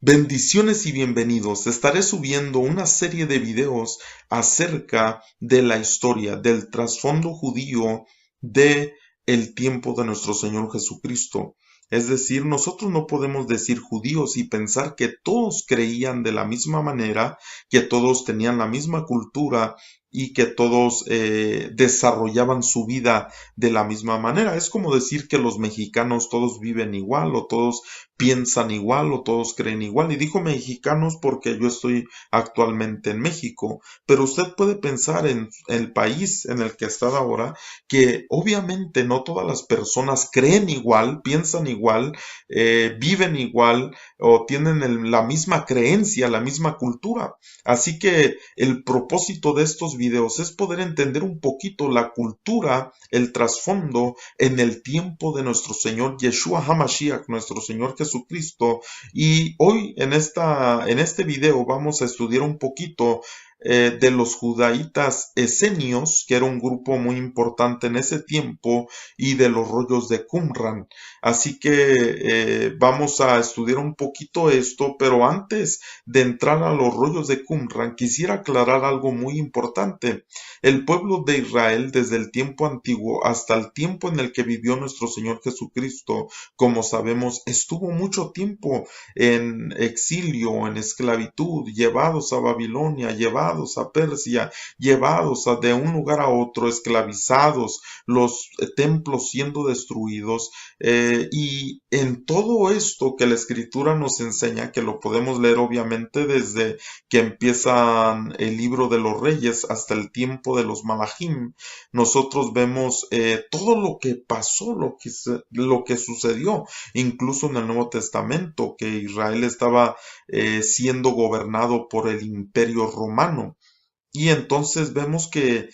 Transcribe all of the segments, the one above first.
Bendiciones y bienvenidos. Estaré subiendo una serie de videos acerca de la historia, del trasfondo judío de el tiempo de nuestro Señor Jesucristo. Es decir, nosotros no podemos decir judíos y pensar que todos creían de la misma manera, que todos tenían la misma cultura y que todos desarrollaban su vida de la misma manera. Es como decir que los mexicanos todos viven igual o todos piensan igual o todos creen igual. Y dijo mexicanos porque yo estoy actualmente en México, pero usted puede pensar en el país en el que está ahora, que obviamente no todas las personas creen igual, piensan igual, viven igual o tienen la misma creencia, la misma cultura. Así que el propósito de estos videos es poder entender un poquito la cultura, el trasfondo en el tiempo de nuestro Señor Yeshua HaMashiach, nuestro Señor Jesucristo. Y hoy en este video vamos a estudiar un poquito de los judaítas esenios, que era un grupo muy importante en ese tiempo, y de los rollos de Qumran. Así que vamos a estudiar un poquito esto, pero antes de entrar a los rollos de Qumran, quisiera aclarar algo muy importante. El pueblo de Israel, desde el tiempo antiguo hasta el tiempo en el que vivió nuestro Señor Jesucristo, como sabemos, estuvo mucho tiempo en exilio, en esclavitud, llevados a Babilonia, llevados a Persia, de un lugar a otro, esclavizados, los templos siendo destruidos, y en todo esto que la Escritura nos enseña, que lo podemos leer obviamente desde que empiezan el libro de los Reyes hasta el tiempo de los Malachim, nosotros vemos todo lo que pasó, lo que sucedió, incluso en el Nuevo Testamento, que Israel estaba siendo gobernado por el Imperio Romano. Y entonces vemos que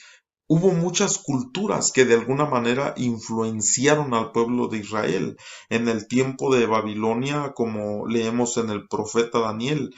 hubo muchas culturas que de alguna manera influenciaron al pueblo de Israel. En el tiempo de Babilonia, como leemos en el profeta Daniel,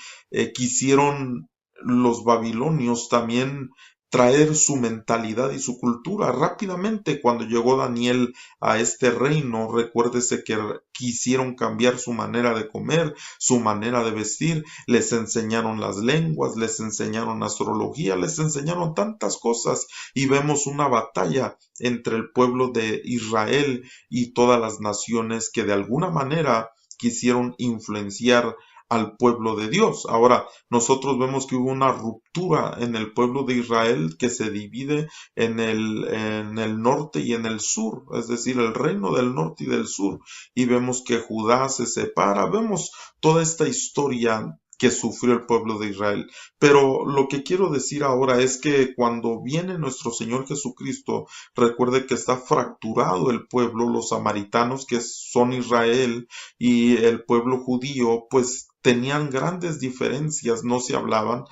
quisieron los babilonios también traer su mentalidad y su cultura. Rápidamente, cuando llegó Daniel a este reino, recuérdese que quisieron cambiar su manera de comer, su manera de vestir, les enseñaron las lenguas, les enseñaron astrología, les enseñaron tantas cosas y vemos una batalla entre el pueblo de Israel y todas las naciones que de alguna manera quisieron influenciar al pueblo de Dios. Ahora, nosotros vemos que hubo una ruptura en el pueblo de Israel que se divide en el norte y en el sur, es decir, el reino del norte y del sur, y vemos que Judá se separa, vemos toda esta historia que sufrió el pueblo de Israel. Pero lo que quiero decir ahora es que cuando viene nuestro Señor Jesucristo, recuerde que está fracturado el pueblo, los samaritanos que son Israel y el pueblo judío, pues tenían grandes diferencias, no se hablaban,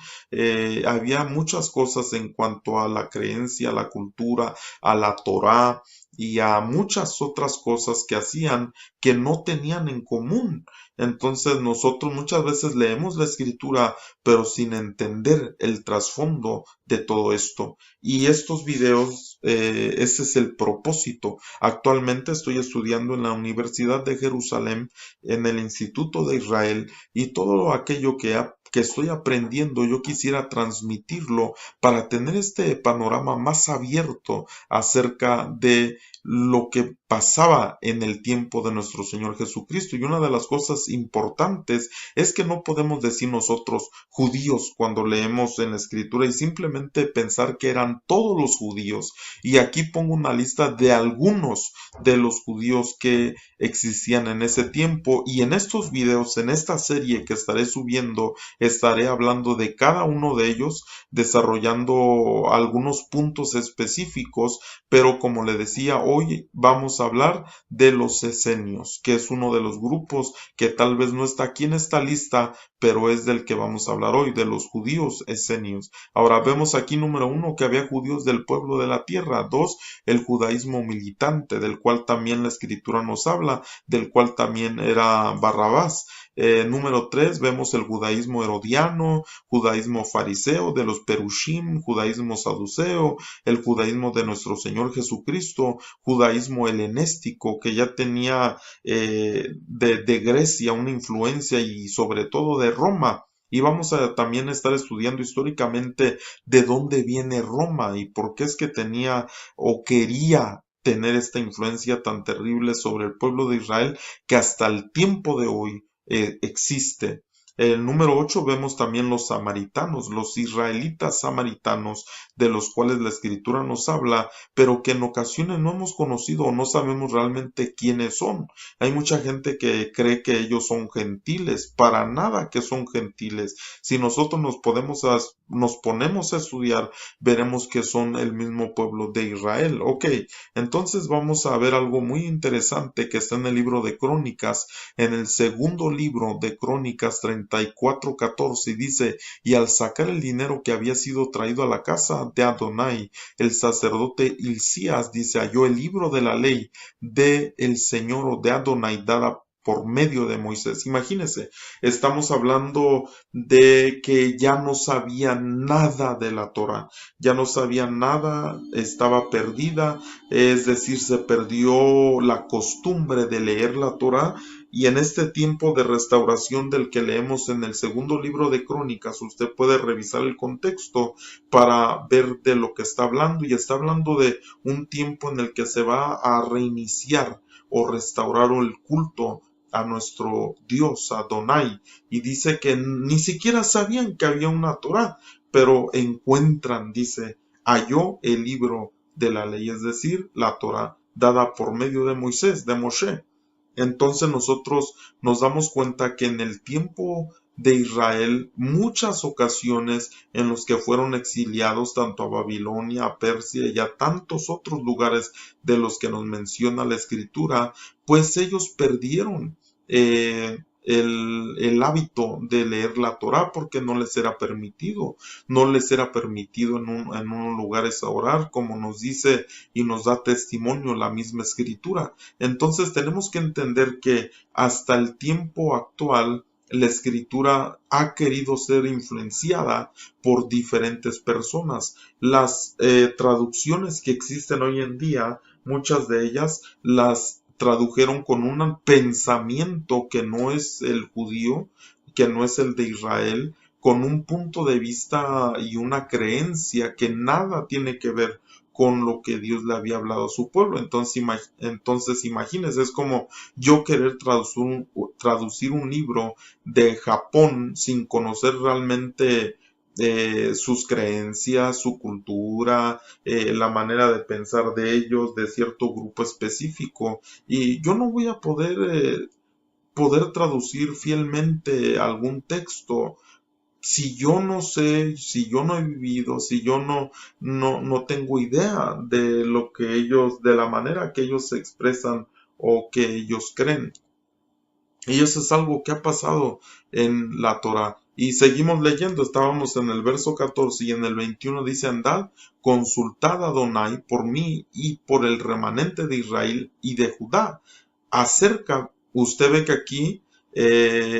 había muchas cosas en cuanto a la creencia, a la cultura, a la Torá y a muchas otras cosas que hacían que no tenían en común. Entonces nosotros muchas veces leemos la escritura pero sin entender el trasfondo de todo esto. Y estos videos, ese es el propósito. Actualmente estoy estudiando en la Universidad de Jerusalén, en el Instituto de Israel, y todo aquello que estoy aprendiendo, yo quisiera transmitirlo para tener este panorama más abierto acerca de lo que pasaba en el tiempo de nuestro Señor Jesucristo. Y una de las cosas importantes es que no podemos decir nosotros judíos cuando leemos en la escritura y simplemente pensar que eran todos los judíos. Y aquí pongo una lista de algunos de los judíos que existían en ese tiempo, y en estos videos, en esta serie que estaré subiendo, estaré hablando de cada uno de ellos, desarrollando algunos puntos específicos, pero como le decía, hoy vamos a hablar de los esenios, que es uno de los grupos que tal vez no está aquí en esta lista, pero es del que vamos a hablar hoy, de los judíos esenios. Ahora vemos aquí, número uno, que había judíos del pueblo de la tierra. Dos, el judaísmo militante, del cual también la escritura nos habla, del cual también era Barrabás. Número 3, vemos el judaísmo herodiano, judaísmo fariseo de los perushim, judaísmo saduceo, el judaísmo de nuestro Señor Jesucristo, judaísmo helenístico que ya tenía de Grecia una influencia y sobre todo de Roma. Y vamos a también estar estudiando históricamente de dónde viene Roma y por qué es que tenía o quería tener esta influencia tan terrible sobre el pueblo de Israel que hasta el tiempo de hoy existe. El número 8 vemos también los samaritanos, los israelitas samaritanos, de los cuales la escritura nos habla, pero que en ocasiones no hemos conocido o no sabemos realmente quiénes son. Hay mucha gente que cree que ellos son gentiles, para nada que son gentiles. Si nosotros nos ponemos a estudiar, veremos que son el mismo pueblo de Israel. Ok, entonces vamos a ver algo muy interesante que está en el libro de Crónicas, en el segundo libro de Crónicas 34:14, y dice: y al sacar el dinero que había sido traído a la casa de Adonai, el sacerdote Hilcías, dice, halló el libro de la ley de el Señor o de Adonai dada por medio de Moisés. Imagínense, estamos hablando de que ya no sabían nada de la Torah, ya no sabían nada, estaba perdida, es decir, se perdió la costumbre de leer la Torah. Y en este tiempo de restauración del que leemos en el segundo libro de Crónicas, usted puede revisar el contexto para ver de lo que está hablando, y está hablando de un tiempo en el que se va a reiniciar o restaurar el culto a nuestro Dios, Adonai, y dice que ni siquiera sabían que había una Torah, pero encuentran, dice, halló el libro de la ley, es decir, la Torah dada por medio de Moisés, de Moshe. Entonces nosotros nos damos cuenta que en el tiempo de Israel, muchas ocasiones en los que fueron exiliados tanto a Babilonia, a Persia y a tantos otros lugares de los que nos menciona la escritura, pues ellos perdieron el hábito de leer la Torá porque no les era permitido, en unos lugares a orar, como nos dice y nos da testimonio la misma escritura. Entonces tenemos que entender que hasta el tiempo actual la escritura ha querido ser influenciada por diferentes personas. Las traducciones que existen hoy en día, muchas de ellas las tradujeron con un pensamiento que no es el judío, que no es el de Israel, con un punto de vista y una creencia que nada tiene que ver con lo que Dios le había hablado a su pueblo. Entonces imagínense, es como yo querer traducir un libro de Japón sin conocer realmente sus creencias, su cultura, la manera de pensar de ellos, de cierto grupo específico. Y yo no voy a poder traducir fielmente algún texto si yo no sé, si yo no he vivido, si yo no tengo idea de lo que ellos, de la manera que ellos se expresan o que ellos creen. Y eso es algo que ha pasado en la Torah. Y seguimos leyendo, estábamos en el verso 14 y en el 21 dice: andad, consultad a Adonai por mí y por el remanente de Israel y de Judá. Usted ve que aquí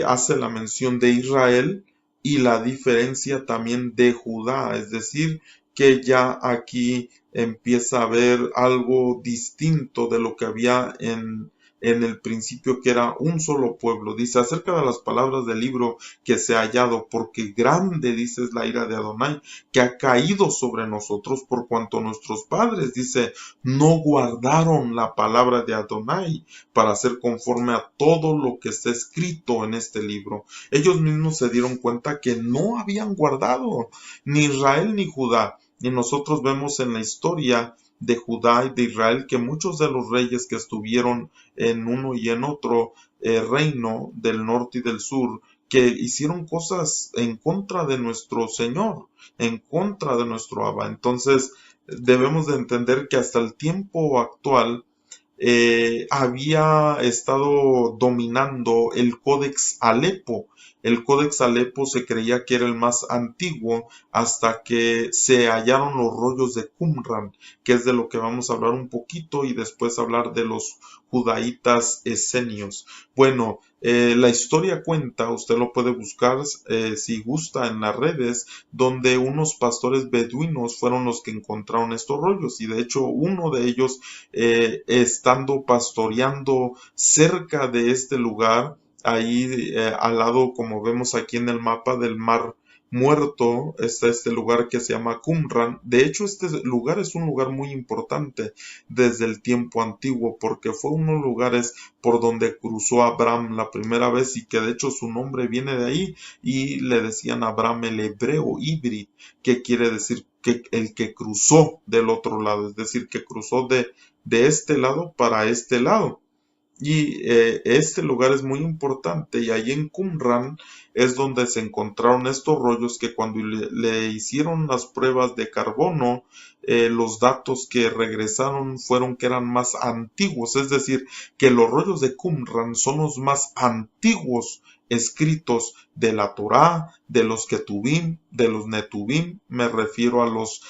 hace la mención de Israel y la diferencia también de Judá, es decir, que ya aquí empieza a haber algo distinto de lo que había en el principio, que era un solo pueblo. Dice acerca de las palabras del libro que se ha hallado, porque grande, dice, es la ira de Adonai, que ha caído sobre nosotros, por cuanto nuestros padres, dice, no guardaron la palabra de Adonai para hacer conforme a todo lo que está escrito en este libro. Ellos mismos se dieron cuenta que no habían guardado ni Israel ni Judá. Y nosotros vemos en la historia de Judá y de Israel que muchos de los reyes que estuvieron en uno y en otro reino del norte y del sur, que hicieron cosas en contra de nuestro Señor, en contra de nuestro Abba. Entonces debemos de entender que hasta el tiempo actual había estado dominando el Códex Alepo. El Códex Alepo se creía que era el más antiguo hasta que se hallaron los rollos de Qumran, que es de lo que vamos a hablar un poquito y después hablar de los judaítas esenios. Bueno, La historia cuenta, usted lo puede buscar si gusta en las redes, donde unos pastores beduinos fueron los que encontraron estos rollos, y de hecho uno de ellos, estando pastoreando cerca de este lugar, ahí al lado, como vemos aquí en el mapa del Mar Muerto, está este lugar que se llama Qumran. De hecho, este lugar es un lugar muy importante desde el tiempo antiguo, porque fue uno de los lugares por donde cruzó Abraham la primera vez, y que de hecho su nombre viene de ahí, y le decían a Abraham el hebreo híbrido, que quiere decir que el que cruzó del otro lado, es decir, que cruzó de este lado para este lado. Y este lugar es muy importante, y allí en Qumran es donde se encontraron estos rollos, que cuando le hicieron las pruebas de carbono, los datos que regresaron fueron que eran más antiguos, es decir, que los rollos de Qumran son los más antiguos escritos de la Torá, de los Ketubim, de los Netubim. Me refiero a los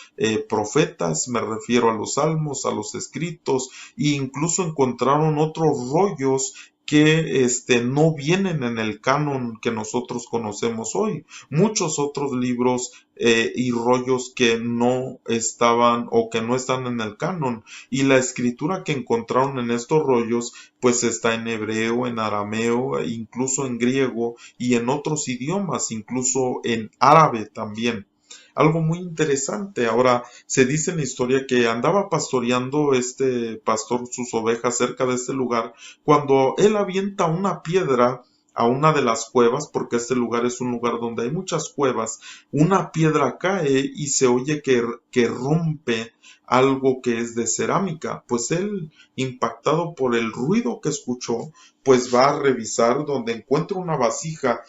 profetas, me refiero a los salmos, a los escritos, e incluso encontraron otros rollos que no vienen en el canon que nosotros conocemos hoy. Muchos otros libros y rollos que no estaban o que no están en el canon. Y la escritura que encontraron en estos rollos pues está en hebreo, en arameo, incluso en griego y en otros idiomas, incluso en árabe también. Algo muy interesante. Ahora, se dice en la historia que andaba pastoreando este pastor sus ovejas cerca de este lugar, cuando él avienta una piedra a una de las cuevas, porque este lugar es un lugar donde hay muchas cuevas. Una piedra cae y se oye que rompe algo que es de cerámica. Pues él, impactado por el ruido que escuchó, pues va a revisar, donde encuentra una vasija,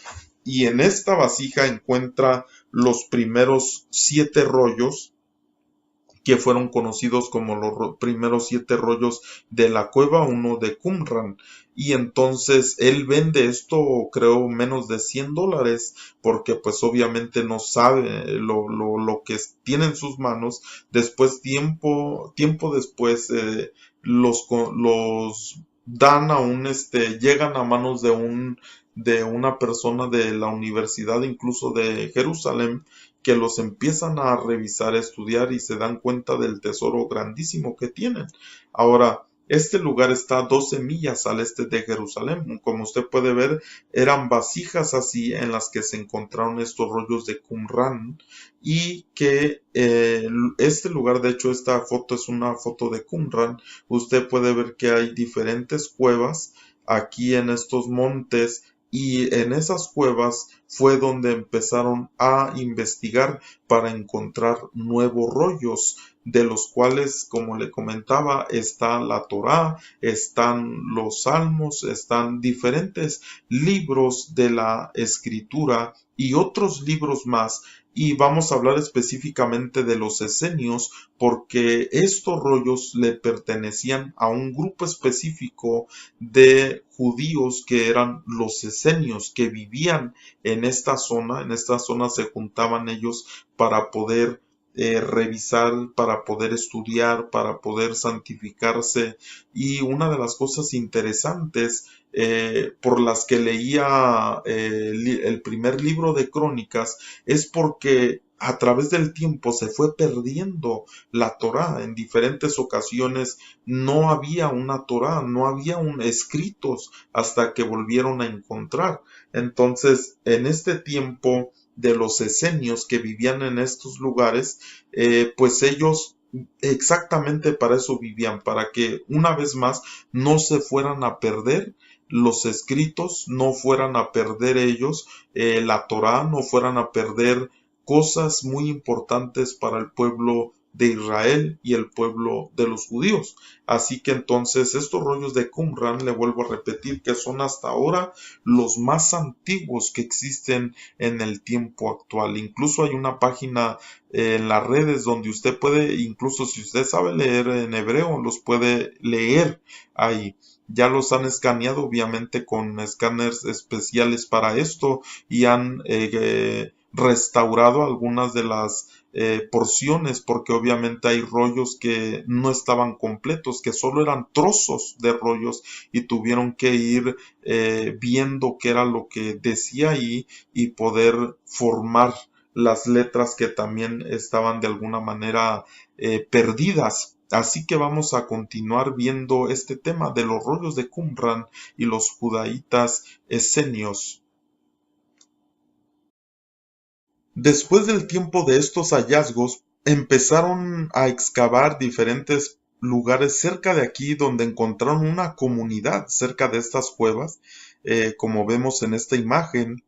y en esta vasija encuentra los primeros 7 rollos, que fueron conocidos como los primeros 7 rollos de la cueva 1 de Qumran. Y entonces él vende esto, creo, menos de $100, porque pues obviamente no sabe lo que tiene en sus manos. Después, tiempo después, los dan a llegan a manos de una persona de la Universidad, incluso de Jerusalén, que los empiezan a revisar, a estudiar, y se dan cuenta del tesoro grandísimo que tienen. Ahora, este lugar está a 12 millas al este de Jerusalén. Como usted puede ver, eran vasijas así en las que se encontraron estos rollos de Qumran, y que este lugar, de hecho, esta foto es una foto de Qumran. Usted puede ver que hay diferentes cuevas aquí en estos montes, y en esas cuevas fue donde empezaron a investigar para encontrar nuevos rollos, de los cuales, como le comentaba, está la Torá, están los salmos, están diferentes libros de la escritura y otros libros más. Y vamos a hablar específicamente de los esenios, porque estos rollos le pertenecían a un grupo específico de judíos, que eran los esenios, que vivían en esta zona. En esta zona se juntaban ellos para poder revisar, para poder estudiar, para poder santificarse. Y una de las cosas interesantes por las que leía el primer libro de Crónicas, es porque a través del tiempo se fue perdiendo la Torá. En diferentes ocasiones no había una Torá, no había escritos, hasta que volvieron a encontrar. Entonces, en este tiempo de los esenios que vivían en estos lugares, pues ellos exactamente para eso vivían, para que una vez más no se fueran a perder los escritos, no fueran a perder ellos la Torá, no fueran a perder cosas muy importantes para el pueblo de Israel y el pueblo de los judíos. Así que entonces estos rollos de Qumran, le vuelvo a repetir, que son hasta ahora los más antiguos que existen en el tiempo actual. Incluso hay una página en las redes donde usted puede, incluso si usted sabe leer en hebreo, los puede leer ahí. Ya los han escaneado, obviamente, con escáneres especiales para esto, y han restaurado algunas de las porciones, porque obviamente hay rollos que no estaban completos, que solo eran trozos de rollos y tuvieron que ir viendo qué era lo que decía ahí y poder formar las letras que también estaban de alguna manera perdidas. Así que vamos a continuar viendo este tema de los rollos de Qumran y los judaítas esenios. Después del tiempo de estos hallazgos, empezaron a excavar diferentes lugares cerca de aquí donde encontraron una comunidad cerca de estas cuevas, como vemos en esta imagen,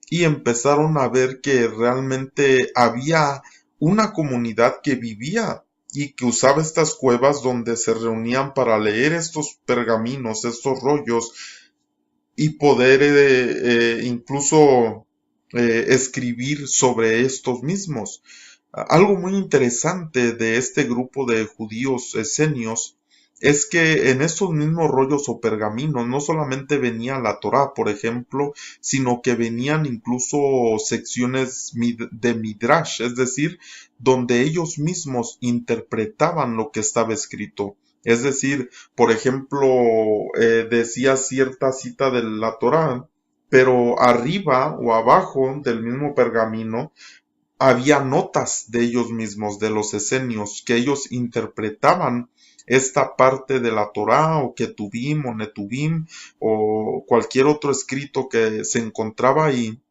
y empezaron a ver que realmente había una comunidad que vivía y que usaba estas cuevas donde se reunían para leer estos pergaminos, estos rollos y poder incluso escribir sobre estos mismos. Algo muy interesante de este grupo de judíos esenios es que en estos mismos rollos o pergaminos no solamente venía la Torá, por ejemplo, sino que venían incluso secciones de Midrash, es decir, donde ellos mismos interpretaban lo que estaba escrito. Es decir, por ejemplo, decía cierta cita de la Torá, pero arriba o abajo del mismo pergamino había notas de ellos mismos, de los esenios, que ellos interpretaban esta parte de la Torá o Ketubim o Netubim o cualquier otro escrito que se encontraba ahí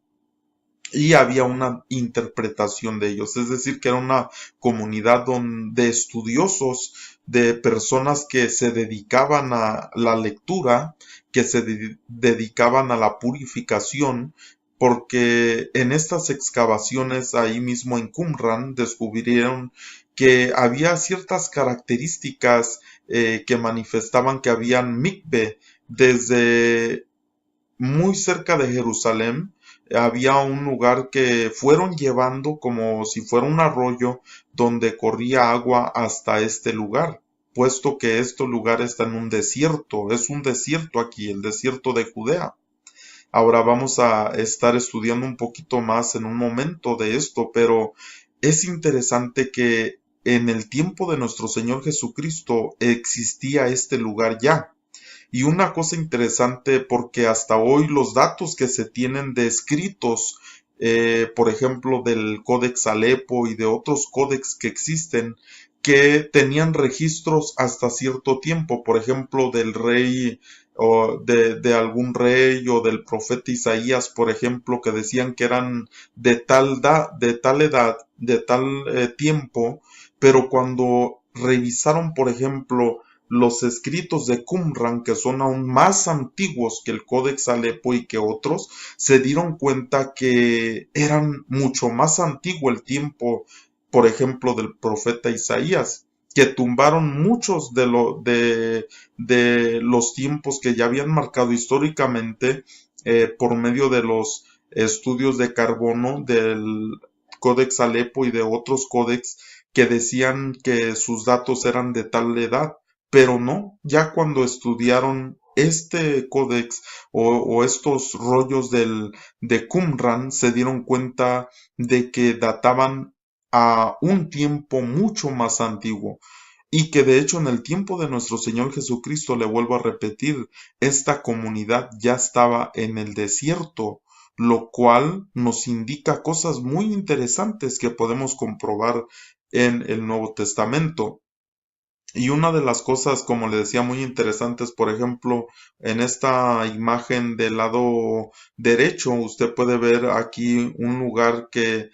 y había una interpretación de ellos, es decir, que era una comunidad de estudiosos, de personas que se dedicaban a la lectura, que se dedicaban a la purificación, porque en estas excavaciones ahí mismo en Qumran descubrieron que había ciertas características que manifestaban que habían mikve desde muy cerca de Jerusalén. Había un lugar que fueron llevando como si fuera un arroyo donde corría agua hasta este lugar, puesto que este lugar está en un desierto, es un desierto aquí, el desierto de Judea. Ahora vamos a estar estudiando un poquito más en un momento de esto, pero es interesante que en el tiempo de nuestro Señor Jesucristo existía este lugar ya. Y una cosa interesante porque hasta hoy los datos que se tienen de escritos, por ejemplo, del Códex Alepo y de otros códex que existen, que tenían registros hasta cierto tiempo, por ejemplo, del rey o de algún rey o del profeta Isaías, por ejemplo, que decían que eran de tal edad, de tal tiempo, pero cuando revisaron, por ejemplo, los escritos de Qumran, que son aún más antiguos que el Códex Alepo y que otros, se dieron cuenta que eran mucho más antiguo el tiempo, por ejemplo, del profeta Isaías, que tumbaron muchos de los tiempos que ya habían marcado históricamente por medio de los estudios de carbono del Códex Alepo y de otros códex que decían que sus datos eran de tal edad, pero no, ya cuando estudiaron este códex o estos rollos de Qumran se dieron cuenta de que databan a un tiempo mucho más antiguo y que de hecho en el tiempo de nuestro Señor Jesucristo, le vuelvo a repetir, esta comunidad ya estaba en el desierto, lo cual nos indica cosas muy interesantes que podemos comprobar en el Nuevo Testamento. Y una de las cosas, como le decía, muy interesantes, por ejemplo, en esta imagen del lado derecho, usted puede ver aquí un lugar que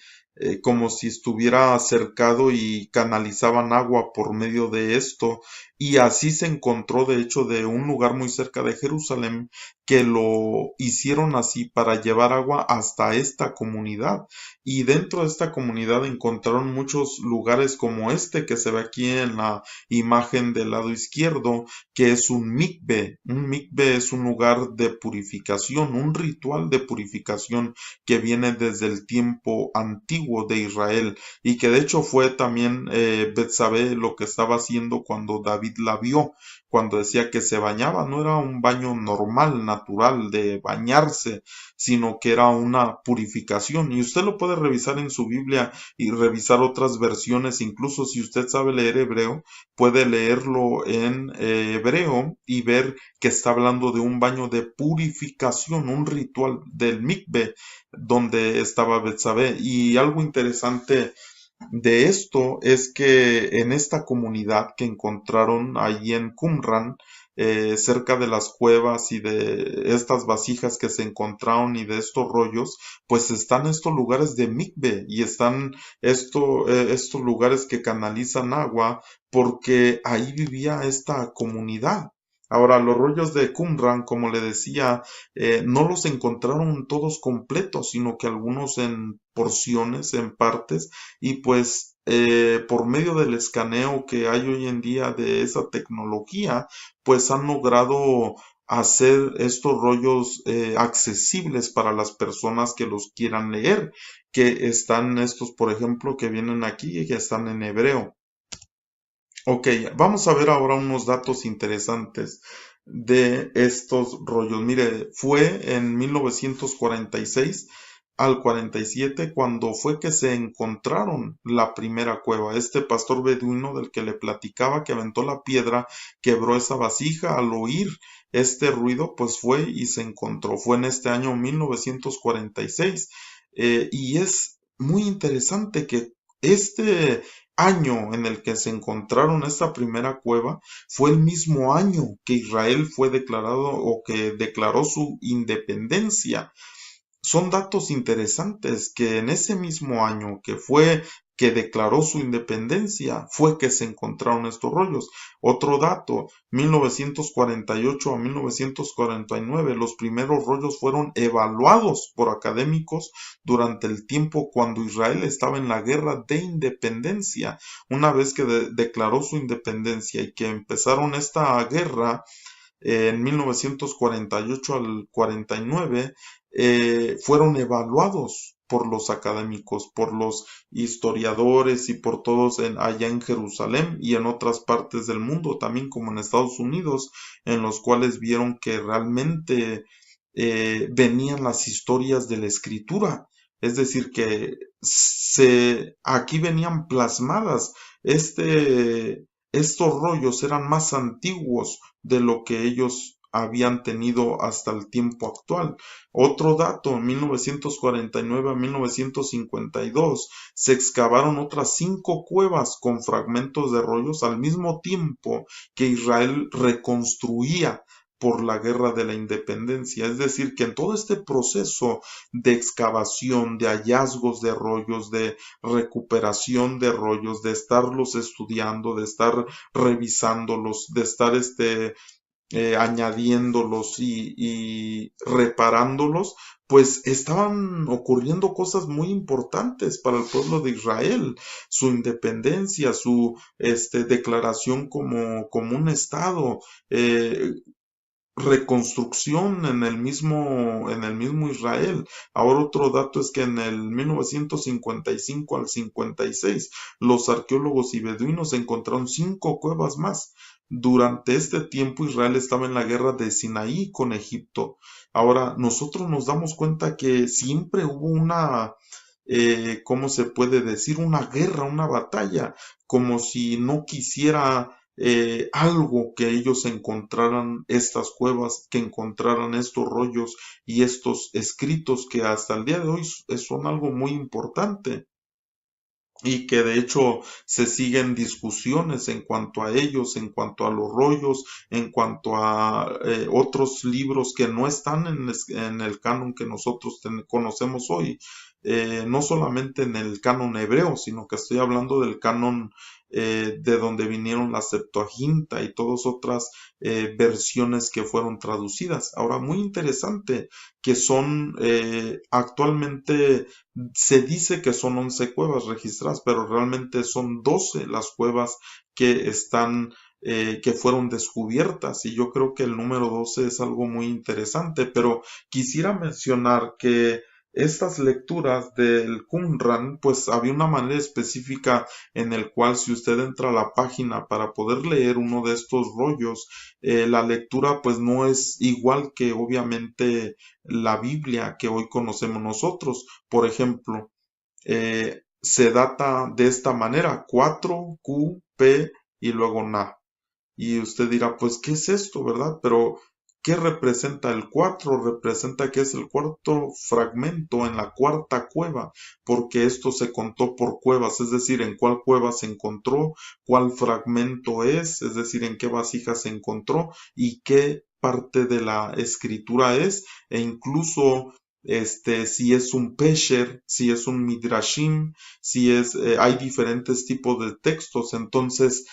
como si estuviera cercado y canalizaban agua por medio de esto. Y así se encontró, de hecho, de un lugar muy cerca de Jerusalén que lo hicieron así para llevar agua hasta esta comunidad. Y dentro de esta comunidad encontraron muchos lugares como este que se ve aquí en la imagen del lado izquierdo, que es un mikve. Un mikve es un lugar de purificación, un ritual de purificación que viene desde el tiempo antiguo de Israel y que de hecho fue también Betsabé lo que estaba haciendo cuando David David la vio cuando decía que se bañaba. No era un baño normal, natural de bañarse, sino que era una purificación. Y usted lo puede revisar en su Biblia y revisar otras versiones. Incluso si usted sabe leer hebreo, puede leerlo en hebreo y ver que está hablando de un baño de purificación, un ritual del mikve donde estaba Betsabé. Y algo interesante de esto es que en esta comunidad que encontraron allí en Qumran, cerca de las cuevas y de estas vasijas que se encontraron y de estos rollos, pues están estos lugares de mikve y están estos lugares que canalizan agua porque ahí vivía esta comunidad. Ahora, los rollos de Qumran, como le decía, no los encontraron todos completos, sino que algunos en porciones, en partes, y pues por medio del escaneo que hay hoy en día de esa tecnología, pues han logrado hacer estos rollos accesibles para las personas que los quieran leer, que están estos, por ejemplo, que vienen aquí y que están en hebreo. Ok, vamos a ver ahora unos datos interesantes de estos rollos. Mire, fue en 1946 al 47 cuando fue que se encontraron la primera cueva. Este pastor beduino del que le platicaba que aventó la piedra, quebró esa vasija. Al oír este ruido, pues fue y se encontró. Fue en este año 1946. Y es muy interesante que este año en el que se encontraron esta primera cueva fue el mismo año que Israel fue declarado o que declaró su independencia. Son datos interesantes que en ese mismo año que fue que declaró su independencia fue que se encontraron estos rollos. Otro dato, 1948 a 1949, los primeros rollos fueron evaluados por académicos durante el tiempo cuando Israel estaba en la guerra de independencia. Una vez que declaró su independencia y que empezaron esta guerra, en 1948 al 49, fueron evaluados por los académicos, por los historiadores y por todos allá en Jerusalén y en otras partes del mundo, también como en Estados Unidos, en los cuales vieron que realmente venían las historias de la escritura. Es decir, que aquí venían plasmadas. Estos rollos eran más antiguos de lo que ellos habían tenido hasta el tiempo actual. Otro dato, en 1949 a 1952 se excavaron otras 5 cuevas con fragmentos de rollos al mismo tiempo que Israel reconstruía por la guerra de la independencia. Es decir, que en todo este proceso de excavación, de hallazgos de rollos, de recuperación de rollos, de estarlos estudiando, de estar revisándolos, de estar añadiéndolos y reparándolos, pues estaban ocurriendo cosas muy importantes para el pueblo de Israel, su independencia, su declaración como un estado, reconstrucción en el mismo Israel. Ahora otro dato es que en el 1955 al 56 los arqueólogos y beduinos encontraron 5 cuevas más. Durante este tiempo Israel estaba en la guerra de Sinaí con Egipto. Ahora nosotros nos damos cuenta que siempre hubo ¿cómo se puede decir? Una guerra, una batalla, como si no quisiera algo que ellos encontraran estas cuevas, que encontraran estos rollos y estos escritos que hasta el día de hoy son algo muy importante y que de hecho se siguen discusiones en cuanto a ellos, en cuanto a los rollos, en cuanto a otros libros que no están en el canon que nosotros conocemos hoy. No solamente en el canon hebreo, sino que estoy hablando del canon de donde vinieron la Septuaginta y todas otras versiones que fueron traducidas. Ahora, muy interesante que son actualmente se dice que son 11 cuevas registradas, pero realmente son 12 las cuevas que están que fueron descubiertas y yo creo que el número 12 es algo muy interesante, pero quisiera mencionar que estas lecturas del Qumran, pues había una manera específica en el cual si usted entra a la página para poder leer uno de estos rollos, la lectura pues no es igual que obviamente la Biblia que hoy conocemos nosotros. Por ejemplo, se data de esta manera: 4, Q, P y luego Na. Y usted dirá, pues, ¿qué es esto, verdad? Pero, ¿qué representa el 4? Representa que es el cuarto fragmento en la cuarta cueva, porque esto se contó por cuevas, es decir, en cuál cueva se encontró, cuál fragmento es decir, en qué vasija se encontró y qué parte de la escritura es, e incluso si es un pesher, si es un midrashim, si es, hay diferentes tipos de textos. Entonces,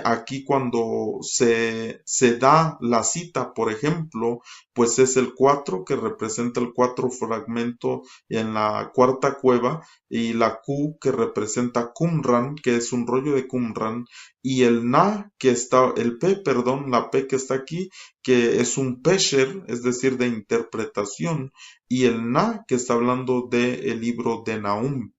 aquí cuando se da la cita, por ejemplo, pues es el 4 que representa el 4 fragmento en la cuarta cueva, y la Q que representa Qumran, que es un rollo de Qumran, y el Na que está, el P, perdón, la P que está aquí, que es un pesher, es decir, de interpretación, y el Na que está hablando del libro de Nahum.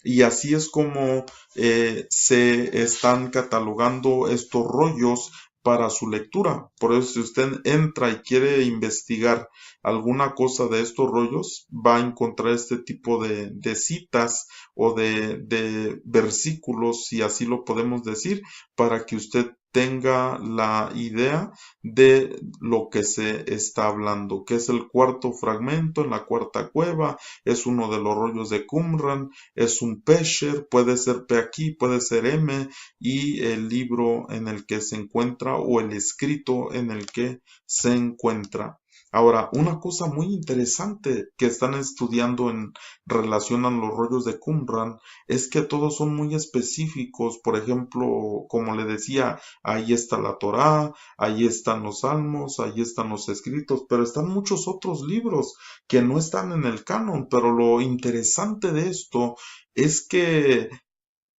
Y así es como se están catalogando estos rollos para su lectura. Por eso, si usted entra y quiere investigar alguna cosa de estos rollos, va a encontrar este tipo de citas o de versículos, si así lo podemos decir, para que usted tenga la idea de lo que se está hablando, que es el cuarto fragmento en la cuarta cueva, es uno de los rollos de Qumran, es un pesher, puede ser P aquí, puede ser M, y el libro en el que se encuentra o el escrito en el que se encuentra. Ahora, una cosa muy interesante que están estudiando en relación a los rollos de Qumran es que todos son muy específicos. Por ejemplo, como le decía, ahí está la Torá, ahí están los salmos, ahí están los escritos, pero están muchos otros libros que no están en el canon. Pero lo interesante de esto es que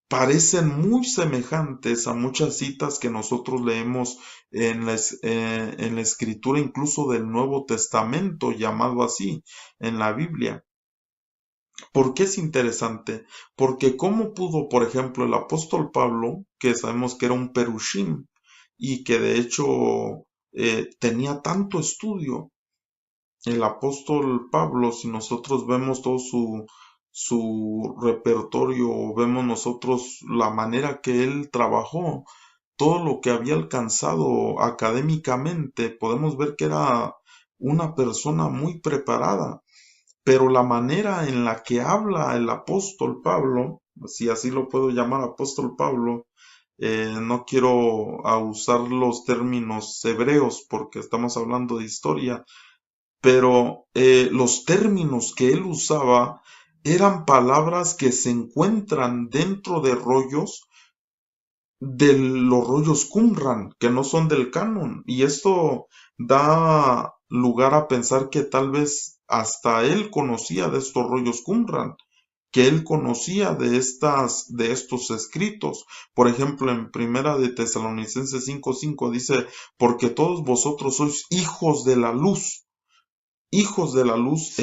parecen muy semejantes a muchas citas que nosotros leemos en la escritura, incluso del Nuevo Testamento, llamado así, en la Biblia. ¿Por qué es interesante? Porque cómo pudo, por ejemplo, el apóstol Pablo, que sabemos que era un perushim y que de hecho tenía tanto estudio, el apóstol Pablo, si nosotros vemos todo su repertorio, vemos nosotros la manera que él trabajó, todo lo que había alcanzado académicamente, podemos ver que era una persona muy preparada. Pero la manera en la que habla el apóstol Pablo, si así lo puedo llamar, apóstol Pablo, no quiero usar los términos hebreos porque estamos hablando de historia, pero los términos que él usaba eran palabras que se encuentran dentro de rollos, de los rollos Qumran, que no son del canon. Y esto da lugar a pensar que tal vez hasta él conocía de estos rollos Qumran, que él conocía de estos escritos. Por ejemplo, en Primera de Tesalonicenses 5:5 dice: porque todos vosotros sois hijos de la luz e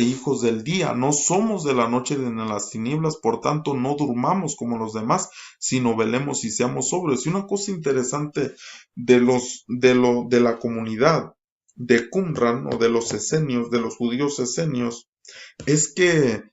hijos del día, no somos de la noche ni de las tinieblas, por tanto no durmamos como los demás, sino velemos y seamos sobrios. Y una cosa interesante de la comunidad de Qumran, o de los esenios, de los judíos esenios, es que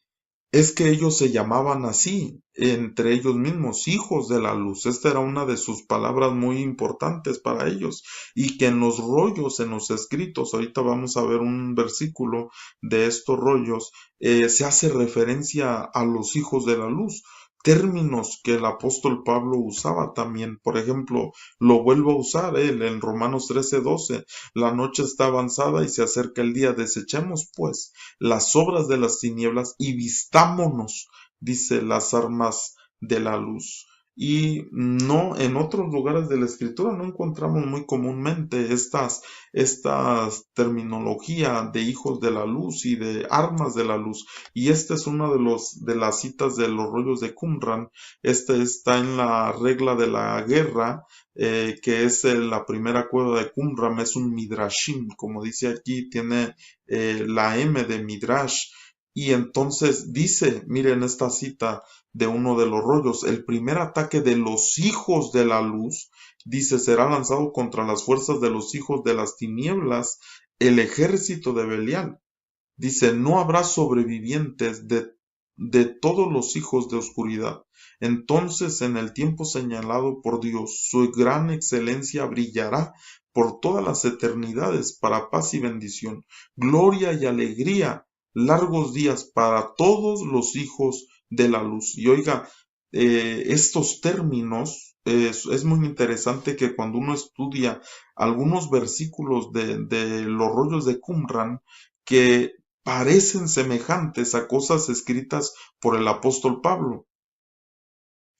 ellos se llamaban así, entre ellos mismos, hijos de la luz. Esta era una de sus palabras muy importantes para ellos, y que en los rollos, en los escritos, ahorita vamos a ver un versículo de estos rollos, se hace referencia a los hijos de la luz. Términos que el apóstol Pablo usaba también. Por ejemplo, lo vuelvo a usar él en Romanos 13:12. La noche está avanzada y se acerca el día. Desechemos pues las obras de las tinieblas y vistámonos, dice, las armas de la luz. Y no, en otros lugares de la escritura no encontramos muy comúnmente esta terminología de hijos de la luz y de armas de la luz. Y esta es una de las citas de los rollos de Qumran. Esta está en la regla de la guerra, que es la primera cueva de Qumran, es un midrashim, como dice aquí, tiene la M de midrash. Y entonces dice, miren esta cita de uno de los rollos, el primer ataque de los hijos de la luz, dice, será lanzado contra las fuerzas de los hijos de las tinieblas, el ejército de Belial. Dice, no habrá sobrevivientes de todos los hijos de oscuridad. Entonces, en el tiempo señalado por Dios, su gran excelencia brillará por todas las eternidades para paz y bendición, gloria y alegría, largos días para todos los hijos de la luz. Y oiga, estos términos, es muy interesante que cuando uno estudia algunos versículos de los rollos de Qumran, que parecen semejantes a cosas escritas por el apóstol Pablo.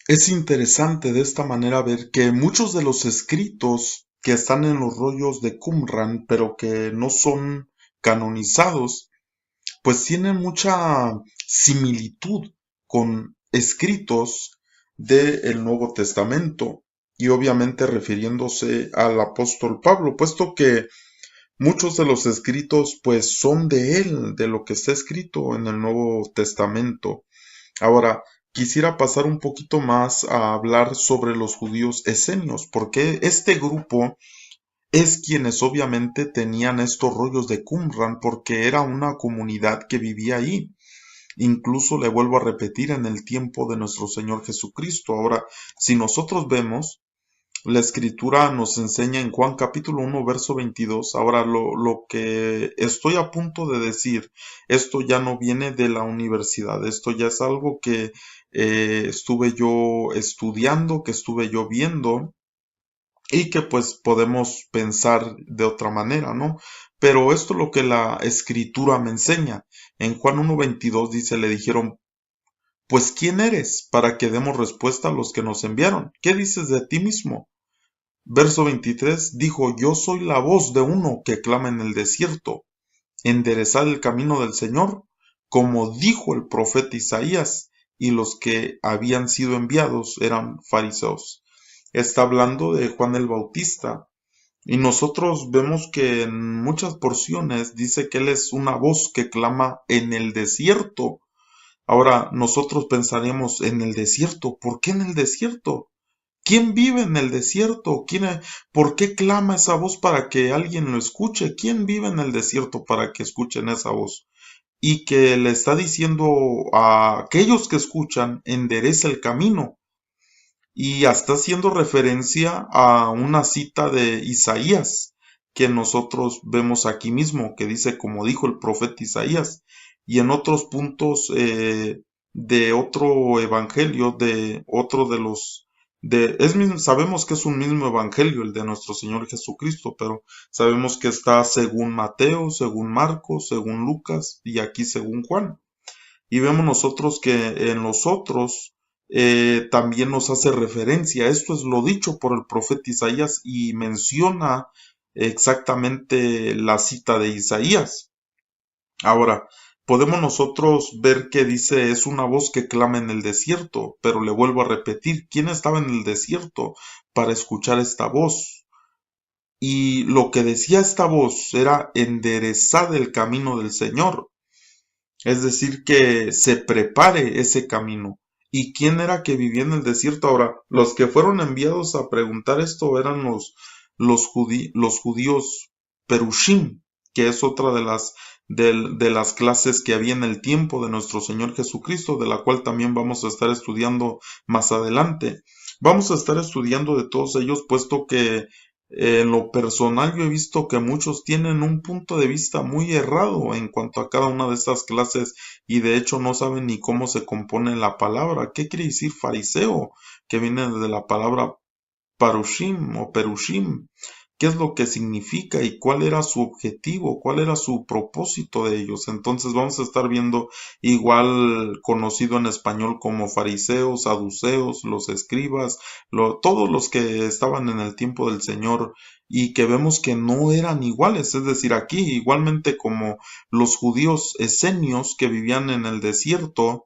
Es interesante de esta manera ver que muchos de los escritos que están en los rollos de Qumran, pero que no son canonizados, pues tienen mucha similitud con escritos del Nuevo Testamento, y obviamente refiriéndose al apóstol Pablo, puesto que muchos de los escritos pues son de él, de lo que está escrito en el Nuevo Testamento. Ahora, quisiera pasar un poquito más a hablar sobre los judíos esenios, porque este grupo es quienes obviamente tenían estos rollos de Qumran, porque era una comunidad que vivía ahí. Incluso le vuelvo a repetir, en el tiempo de nuestro Señor Jesucristo. Ahora, si nosotros vemos, la escritura nos enseña en Juan capítulo 1 verso 22. Ahora lo que estoy a punto de decir, esto ya no viene de la universidad, esto ya es algo que estuve yo estudiando, que estuve yo viendo y que pues podemos pensar de otra manera, ¿no? Pero esto es lo que la escritura me enseña. En Juan 1:22 dice, le dijeron, pues ¿quién eres? Para que demos respuesta a los que nos enviaron. ¿Qué dices de ti mismo? Verso 23 dijo, yo soy la voz de uno que clama en el desierto, enderezad el camino del Señor, como dijo el profeta Isaías, y los que habían sido enviados eran fariseos. Está hablando de Juan el Bautista, y nosotros vemos que en muchas porciones dice que él es una voz que clama en el desierto. Ahora nosotros pensaríamos en el desierto, ¿por qué en el desierto? ¿Quién vive en el desierto? ¿Por qué clama esa voz para que alguien lo escuche? ¿Quién vive en el desierto para que escuchen esa voz? Y que le está diciendo a aquellos que escuchan, endereza el camino. Y está haciendo referencia a una cita de Isaías, que nosotros vemos aquí mismo, que dice como dijo el profeta Isaías. Y en otros puntos de otro evangelio, de otro de los sabemos que es un mismo evangelio, el de nuestro Señor Jesucristo, pero sabemos que está según Mateo, según Marcos, según Lucas y aquí según Juan. Y vemos nosotros que en los otros también nos hace referencia. Esto es lo dicho por el profeta Isaías y menciona exactamente la cita de Isaías. Ahora, podemos nosotros ver que dice es una voz que clama en el desierto, pero le vuelvo a repetir, ¿quién estaba en el desierto para escuchar esta voz? Y lo que decía esta voz era enderezad el camino del Señor, es decir, que se prepare ese camino. ¿Y quién era que vivía en el desierto? Ahora, los que fueron enviados a preguntar esto eran los judíos Perushim, que es otra de las clases que había en el tiempo de nuestro Señor Jesucristo, de la cual también vamos a estar estudiando más adelante. Vamos a estar estudiando de todos ellos, puesto que en lo personal yo he visto que muchos tienen un punto de vista muy errado en cuanto a cada una de estas clases y de hecho no saben ni cómo se compone la palabra. ¿Qué quiere decir fariseo? Que viene de la palabra parushim o perushim. ¿Qué es lo que significa y cuál era su objetivo, cuál era su propósito de ellos? Entonces vamos a estar viendo igual conocido en español como fariseos, saduceos, los escribas, todos los que estaban en el tiempo del Señor y que vemos que no eran iguales, es decir, aquí igualmente como los judíos esenios que vivían en el desierto,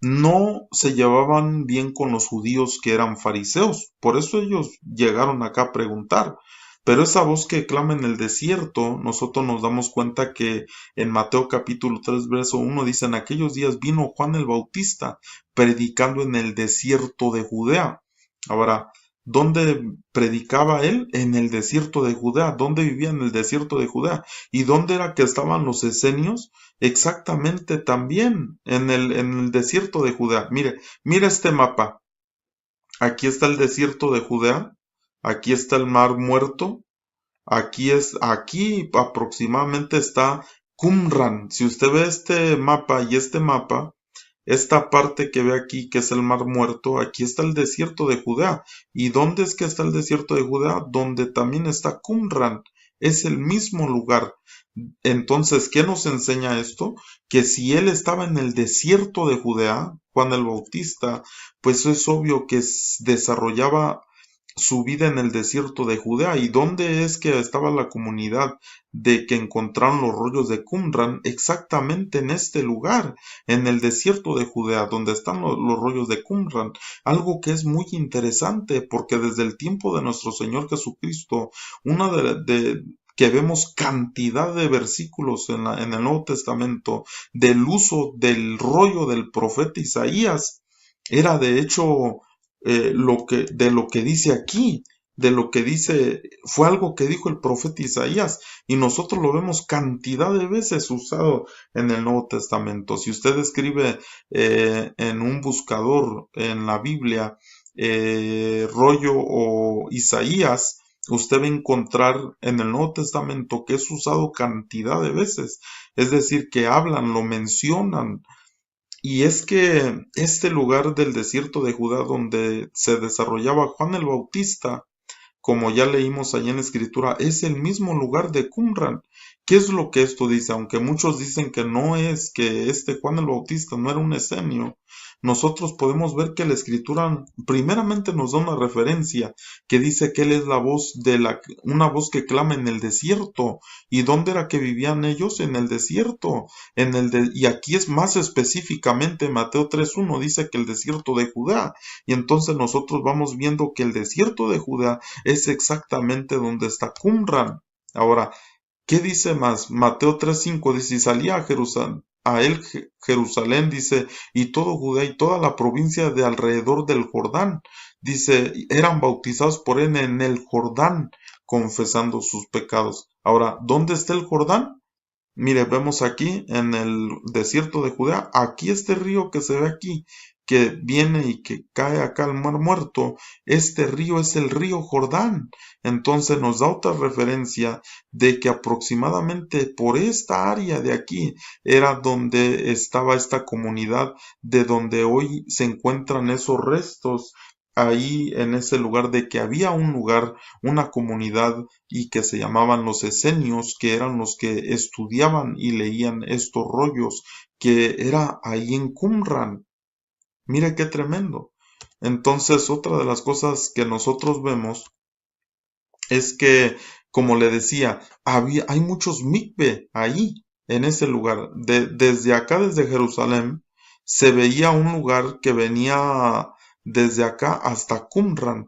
no se llevaban bien con los judíos que eran fariseos. Por eso ellos llegaron acá a preguntar. Pero esa voz que clama en el desierto, nosotros nos damos cuenta que en Mateo capítulo 3 verso 1 dice: en aquellos días vino Juan el Bautista predicando en el desierto de Judea. Ahora, ¿dónde predicaba él? En el desierto de Judea. ¿Dónde vivía? En el desierto de Judea. ¿Y dónde era que estaban los esenios? Exactamente también en el desierto de Judea. Mire este mapa. Aquí está el desierto de Judea. Aquí está el mar muerto. Aquí aproximadamente está Qumran. Si usted ve este mapa y este mapa, esta parte que ve aquí, que es el mar muerto, aquí está el desierto de Judea. ¿Y dónde es que está el desierto de Judea? Donde también está Qumran. Es el mismo lugar. Entonces, ¿qué nos enseña esto? Que si él estaba en el desierto de Judea, Juan el Bautista, pues es obvio que desarrollaba su vida en el desierto de Judea. ¿Y dónde es que estaba la comunidad de que encontraron los rollos de Qumran? Exactamente en este lugar, en el desierto de Judea, donde están los rollos de Qumran. Algo que es muy interesante, porque desde el tiempo de nuestro Señor Jesucristo, una que vemos cantidad de versículos en el Nuevo Testamento del uso del rollo del profeta Isaías, era de hecho de lo que dice aquí, de lo que dice, fue algo que dijo el profeta Isaías, y nosotros lo vemos cantidad de veces usado en el Nuevo Testamento. Si usted escribe en un buscador en la Biblia rollo o Isaías, usted va a encontrar en el Nuevo Testamento que es usado cantidad de veces, es decir, que hablan, lo mencionan. Y es que este lugar del desierto de Judá donde se desarrollaba Juan el Bautista, como ya leímos allá en la escritura, es el mismo lugar de Qumran. ¿Qué es lo que esto dice? Aunque muchos dicen que no es, que este Juan el Bautista no era un esenio, nosotros podemos ver que la escritura primeramente nos da una referencia que dice que él es la voz una voz que clama en el desierto. ¿Y dónde era que vivían ellos? En el desierto. Y aquí es más específicamente Mateo 3:1 dice que el desierto de Judá. Y entonces nosotros vamos viendo que el desierto de Judá es exactamente donde está Qumran. Ahora, ¿qué dice más? Mateo 3:5 dice: y salía a Jerusalén, Jerusalén, dice, y todo Judea y toda la provincia de alrededor del Jordán, dice, eran bautizados por él en el Jordán, confesando sus pecados. Ahora, ¿dónde está el Jordán? Mire, vemos aquí en el desierto de Judea, aquí este río que se ve aquí, que viene y que cae acá al mar muerto, este río es el río Jordán. Entonces nos da otra referencia de que aproximadamente por esta área de aquí era donde estaba esta comunidad, de donde hoy se encuentran esos restos. Ahí en ese lugar de que había un lugar, una comunidad y que se llamaban los esenios, que eran los que estudiaban y leían estos rollos, que era ahí en Qumran. Mire qué tremendo. Entonces, otra de las cosas que nosotros vemos es que, como le decía, hay muchos mikve ahí, en ese lugar. Desde acá, desde Jerusalén, se veía un lugar que venía desde acá hasta Qumran,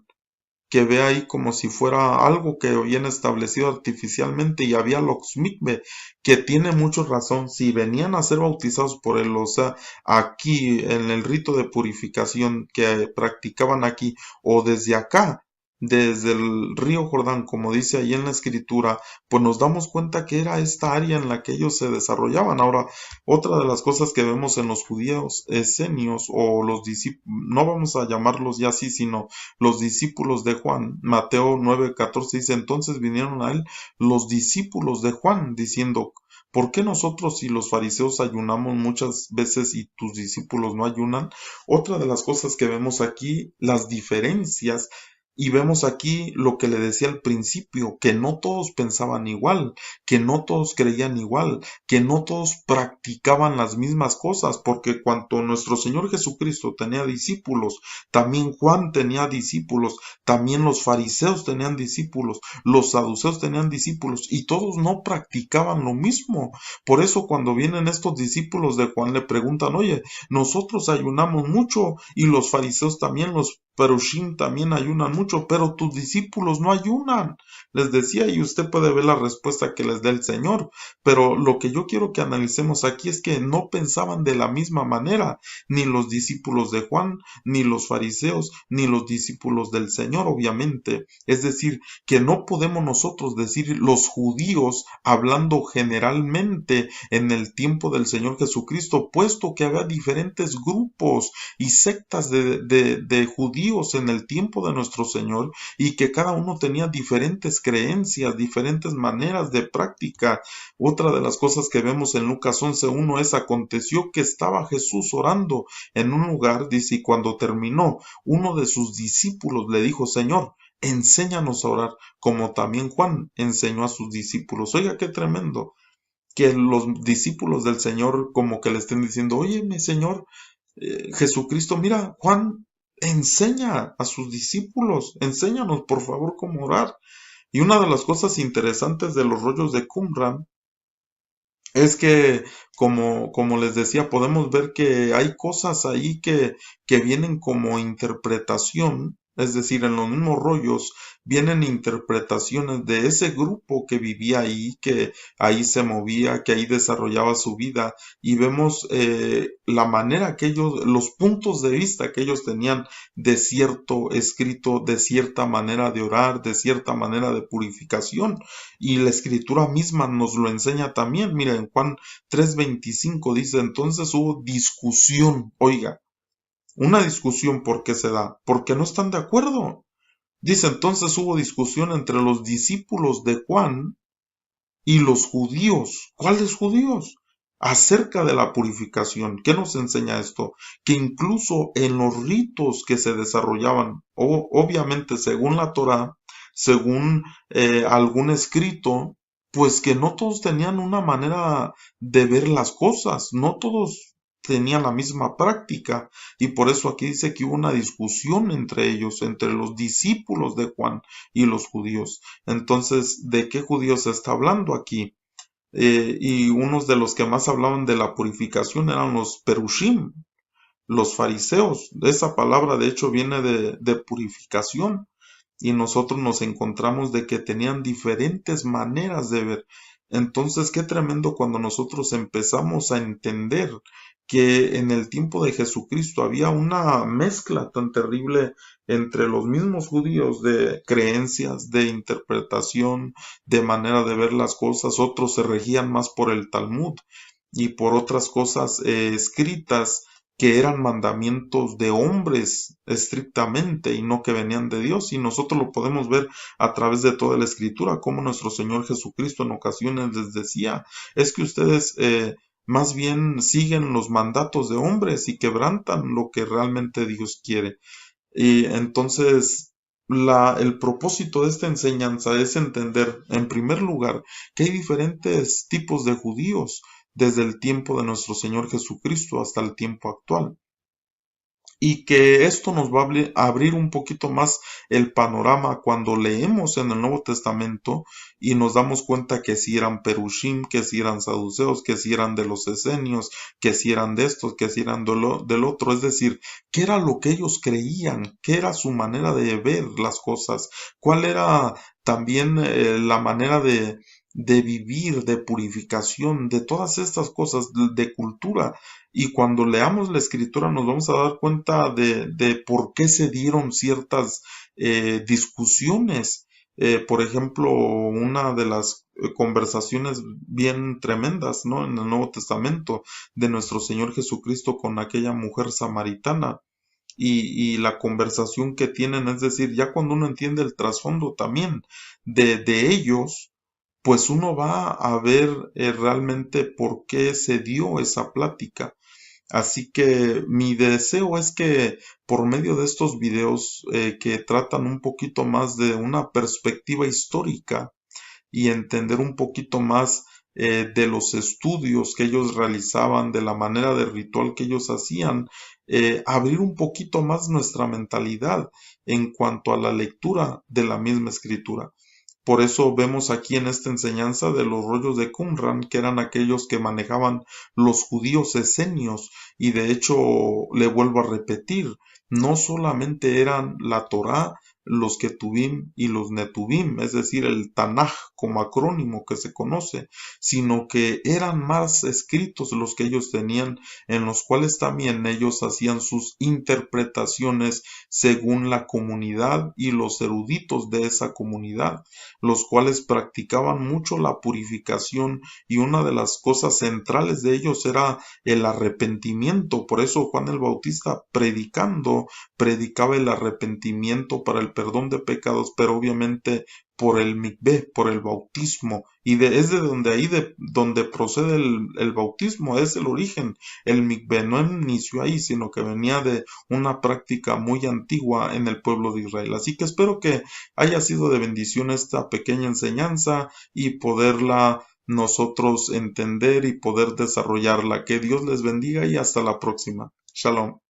que ve ahí como si fuera algo que habían establecido artificialmente, y había los mikve, que tiene mucha razón. Si venían a ser bautizados por él, o sea, aquí en el rito de purificación que practicaban aquí, o desde acá, desde el río Jordán, como dice ahí en la escritura, pues nos damos cuenta que era esta área en la que ellos se desarrollaban. Ahora, otra de las cosas que vemos en los judíos esenios, o los discípulos, no vamos a llamarlos ya así, sino los discípulos de Juan, Mateo 9:14 dice: entonces vinieron a él los discípulos de Juan, diciendo: ¿por qué nosotros y los fariseos ayunamos muchas veces y tus discípulos no ayunan? Otra de las cosas que vemos aquí, las diferencias. Y vemos aquí lo que le decía al principio, que no todos pensaban igual, que no todos creían igual, que no todos practicaban las mismas cosas, porque cuando nuestro Señor Jesucristo tenía discípulos, también Juan tenía discípulos, también los fariseos tenían discípulos, los saduceos tenían discípulos, y todos no practicaban lo mismo. Por eso cuando vienen estos discípulos de Juan le preguntan: oye, nosotros ayunamos mucho y los fariseos también, los perushim también ayunan mucho, pero tus discípulos no ayunan. Les decía, y usted puede ver la respuesta que les da el Señor, pero lo que yo quiero que analicemos aquí es que no pensaban de la misma manera, ni los discípulos de Juan, ni los fariseos, ni los discípulos del Señor, obviamente. Es decir, que no podemos nosotros decir los judíos hablando generalmente en el tiempo del Señor Jesucristo, puesto que había diferentes grupos y sectas de judíos en el tiempo de nuestro Señor, y que cada uno tenía diferentes creencias, diferentes maneras de práctica. Otra de las cosas que vemos en Lucas 11:1 es: aconteció que estaba Jesús orando en un lugar, dice, y cuando terminó, uno de sus discípulos le dijo: Señor, enséñanos a orar, como también Juan enseñó a sus discípulos. Oiga, qué tremendo que los discípulos del Señor como que le estén diciendo: oye, mi Señor, Jesucristo, mira, Juan enseña a sus discípulos, enséñanos por favor cómo orar. Y una de las cosas interesantes de los rollos de Qumran es que, como les decía, podemos ver que hay cosas ahí que vienen como interpretación, es decir, en los mismos rollos vienen interpretaciones de ese grupo que vivía ahí, que ahí se movía, que ahí desarrollaba su vida, y vemos la manera que ellos, los puntos de vista que ellos tenían de cierto escrito, de cierta manera de orar, de cierta manera de purificación. Y la escritura misma nos lo enseña también. Mira, en Juan 3:25 dice: entonces hubo discusión. Oiga, una discusión, ¿por qué se da? Porque no están de acuerdo. Dice: entonces hubo discusión entre los discípulos de Juan y los judíos. ¿Cuáles judíos? Acerca de la purificación. ¿Qué nos enseña esto? Que incluso en los ritos que se desarrollaban, obviamente según la Torá, según algún escrito, pues que no todos tenían una manera de ver las cosas, no todos tenían la misma práctica, y por eso aquí dice que hubo una discusión entre ellos, entre los discípulos de Juan y los judíos. Entonces, ¿de qué judíos se está hablando aquí? Y unos de los que más hablaban de la purificación eran los perushim, los fariseos. Esa palabra de hecho viene de purificación, y nosotros nos encontramos de que tenían diferentes maneras de ver. Entonces, qué tremendo cuando nosotros empezamos a entender que en el tiempo de Jesucristo había una mezcla tan terrible entre los mismos judíos de creencias, de interpretación, de manera de ver las cosas. Otros se regían más por el Talmud y por otras cosas escritas que eran mandamientos de hombres estrictamente y no que venían de Dios. Y nosotros lo podemos ver a través de toda la escritura, como nuestro Señor Jesucristo en ocasiones les decía: es que ustedes más bien siguen los mandatos de hombres y quebrantan lo que realmente Dios quiere. Y entonces el propósito de esta enseñanza es entender, en primer lugar, que hay diferentes tipos de judíos desde el tiempo de nuestro Señor Jesucristo hasta el tiempo actual. Y que esto nos va a abrir un poquito más el panorama cuando leemos en el Nuevo Testamento y nos damos cuenta que si eran perushim, que si eran saduceos, que si eran de los esenios, que si eran de estos, que si eran del otro. Es decir, ¿qué era lo que ellos creían? ¿Qué era su manera de ver las cosas? ¿Cuál era también la manera de vivir, de purificación, de todas estas cosas, de cultura? Y cuando leamos la escritura nos vamos a dar cuenta de por qué se dieron ciertas discusiones. Por ejemplo, una de las conversaciones bien tremendas, ¿no?, en el Nuevo Testamento, de nuestro Señor Jesucristo con aquella mujer samaritana. Y la conversación que tienen, es decir, ya cuando uno entiende el trasfondo también de ellos, pues uno va a ver realmente por qué se dio esa plática. Así que mi deseo es que por medio de estos videos que tratan un poquito más de una perspectiva histórica y entender un poquito más de los estudios que ellos realizaban, de la manera de ritual que ellos hacían, abrir un poquito más nuestra mentalidad en cuanto a la lectura de la misma escritura. Por eso vemos aquí en esta enseñanza de los rollos de Qumran, que eran aquellos que manejaban los judíos esenios, y de hecho le vuelvo a repetir, no solamente eran la Torá, los Ketuvim y los Netuvim, es decir, el Tanaj como acrónimo que se conoce, sino que eran más escritos los que ellos tenían, en los cuales también ellos hacían sus interpretaciones según la comunidad y los eruditos de esa comunidad, los cuales practicaban mucho la purificación, y una de las cosas centrales de ellos era el arrepentimiento. Por eso Juan el Bautista predicaba el arrepentimiento para el perdón de pecados, pero obviamente por el mikveh, por el bautismo, y es de donde donde procede el bautismo, es el origen. El mikveh no inició ahí, sino que venía de una práctica muy antigua en el pueblo de Israel. Así que espero que haya sido de bendición esta pequeña enseñanza y poderla nosotros entender y poder desarrollarla. Que Dios les bendiga y hasta la próxima. Shalom.